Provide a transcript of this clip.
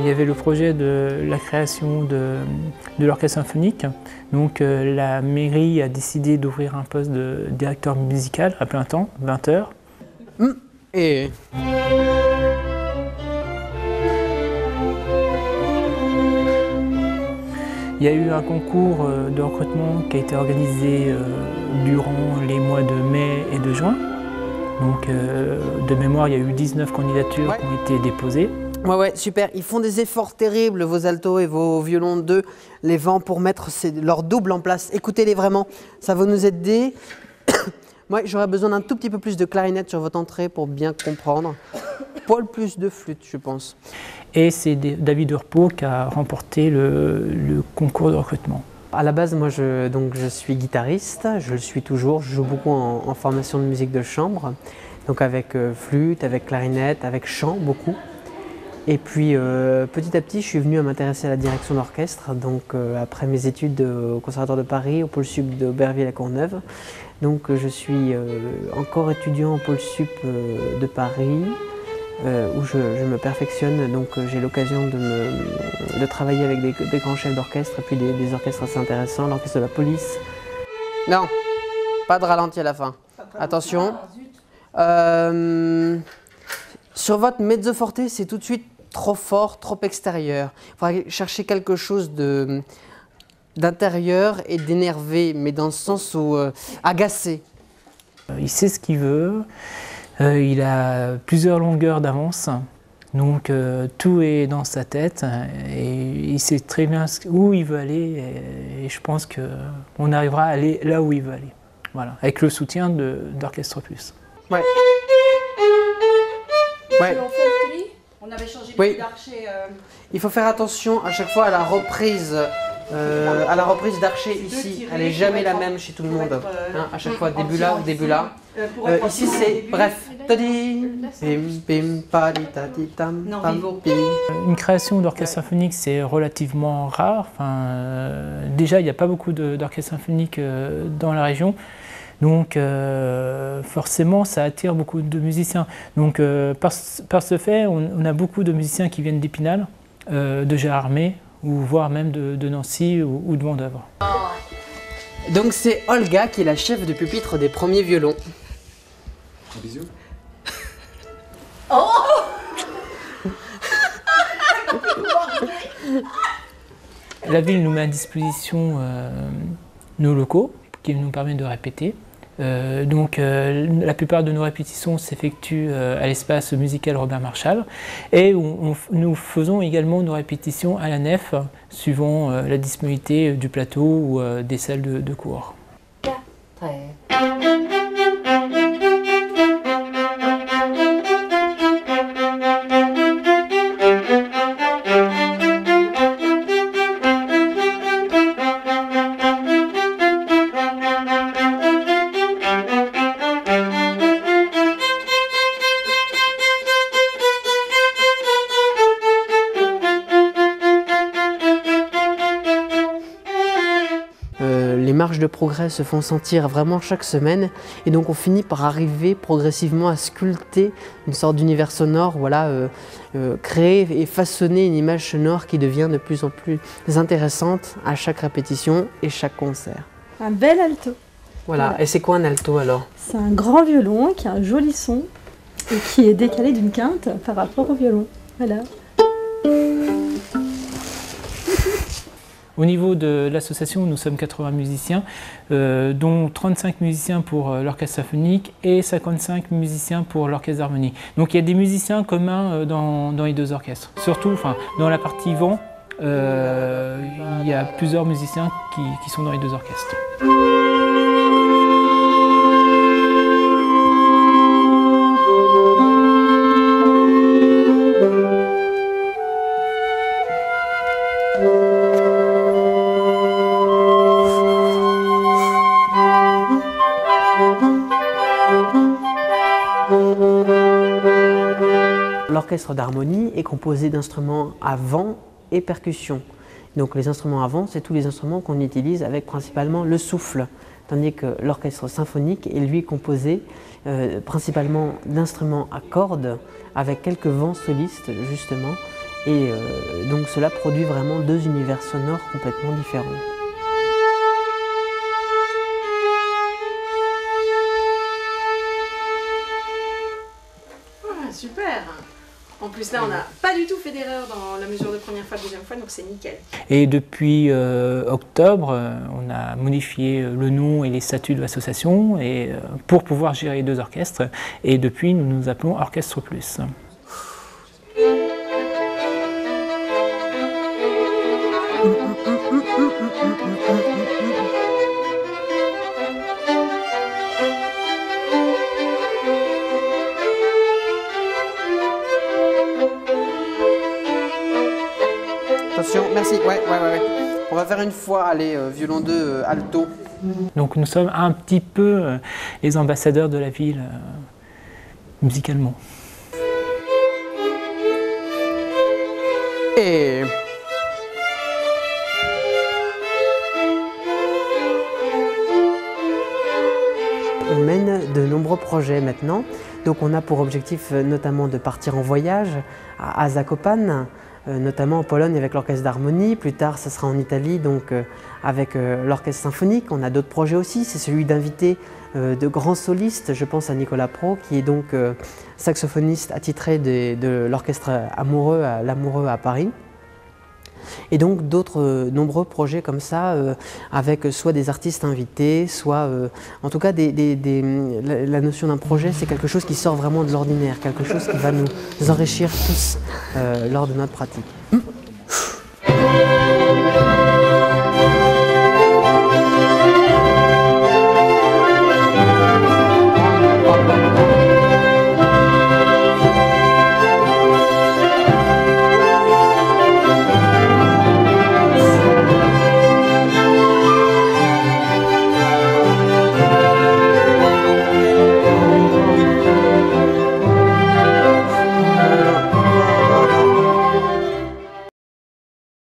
il y avait le projet de la création de l'orchestre symphonique. Donc la mairie a décidé d'ouvrir un poste de directeur musical à plein temps, 20 heures. Et... Il y a eu un concours de recrutement qui a été organisé durant les mois de mai et de juin. Donc de mémoire, il y a eu 19 candidatures qui ont été déposées. Ouais, super. Ils font des efforts terribles, vos altos et vos violons 2, les vents, pour mettre leur double en place. Écoutez-les vraiment, ça va nous aider. Moi, j'aurais besoin d'un tout petit peu plus de clarinette sur votre entrée pour bien comprendre. Poil plus de flûte, je pense. Et c'est David Urpo qui a remporté le concours de recrutement. À la base, moi, je suis guitariste, je le suis toujours. Je joue beaucoup en formation de musique de chambre, donc avec flûte, avec clarinette, avec chant, beaucoup. Et puis, petit à petit, je suis venu à m'intéresser à la direction d'orchestre, donc après mes études au Conservatoire de Paris, au pôle sup d'Aubervilliers à Courneuve. Donc, je suis encore étudiant au pôle sup de Paris, où je me perfectionne. Donc, j'ai l'occasion de travailler avec des grands chefs d'orchestre et puis des orchestres assez intéressants, l'orchestre de la police. Non, pas de ralenti à la fin. Attention. Sur votre mezzo forte, c'est tout de suite trop fort, trop extérieur. Il faudrait chercher quelque chose d'intérieur et d'énervé, mais dans le sens où agacé. Il sait ce qu'il veut, il a plusieurs longueurs d'avance, donc tout est dans sa tête et il sait très bien où il veut aller et je pense qu'on arrivera à aller là où il veut aller. Voilà, avec le soutien d'Orchestre Plus. Ouais. Ouais. On avait changé d'archer. Il faut faire attention à chaque fois à la reprise d'archer ici. Elle n'est jamais la même chez tout le monde. À chaque fois, début là, début là. Ici c'est bref. Une création d'orchestre symphonique, c'est relativement rare. Déjà, il n'y a pas beaucoup d'orchestres symphoniques dans la région. Donc forcément, ça attire beaucoup de musiciens. Donc par ce fait, on a beaucoup de musiciens qui viennent d'Épinal, de Gérardmer, ou voire même de Nancy ou de Vendeuvre. Donc c'est Olga qui est la chef de pupitre des premiers violons. Un bisou. Oh La ville nous met à disposition nos locaux qui nous permettent de répéter. La plupart de nos répétitions s'effectuent à l'espace musical Robert Marchal et nous faisons également nos répétitions à la nef suivant la disponibilité du plateau ou des salles de cours. Les marges de progrès se font sentir vraiment chaque semaine et donc on finit par arriver progressivement à sculpter une sorte d'univers sonore, voilà, créer et façonner une image sonore qui devient de plus en plus intéressante à chaque répétition et chaque concert. Un bel alto. Voilà, et c'est quoi un alto alors? C'est un grand violon qui a un joli son et qui est décalé d'une quinte par rapport au violon. Voilà. Au niveau de l'association, nous sommes 80 musiciens, dont 35 musiciens pour l'orchestre symphonique et 55 musiciens pour l'orchestre d'harmonie. Donc il y a des musiciens communs dans les deux orchestres. Surtout dans la partie vent, il y a plusieurs musiciens qui sont dans les deux orchestres. L'orchestre d'harmonie est composé d'instruments à vent et percussion. Donc les instruments à vent, c'est tous les instruments qu'on utilise avec principalement le souffle. Tandis que l'orchestre symphonique est lui composé principalement d'instruments à cordes avec quelques vents solistes justement Et donc cela produit vraiment deux univers sonores complètement différents. Ah, super! En plus là, on n'a pas du tout fait d'erreur dans la mesure de première fois, deuxième fois, donc c'est nickel. Et depuis octobre, on a modifié le nom et les statuts de l'association pour pouvoir gérer les deux orchestres. Et depuis, nous nous appelons Orchestre Plus. Attention, merci, ouais. On va faire une fois, allez, violon 2, alto. Donc nous sommes un petit peu les ambassadeurs de la ville musicalement. Et... on mène de nombreux projets maintenant. Donc on a pour objectif notamment de partir en voyage à Zakopane, notamment en Pologne avec l'orchestre d'harmonie. Plus tard, ça sera en Italie, donc avec l'orchestre symphonique. On a d'autres projets aussi, c'est celui d'inviter de grands solistes. Je pense à Nicolas Pro, qui est donc saxophoniste attitré de l'orchestre L'Amoureux à Paris. Et donc d'autres nombreux projets comme ça, avec soit des artistes invités, soit en tout cas la notion d'un projet, c'est quelque chose qui sort vraiment de l'ordinaire, quelque chose qui va nous enrichir tous lors de notre pratique.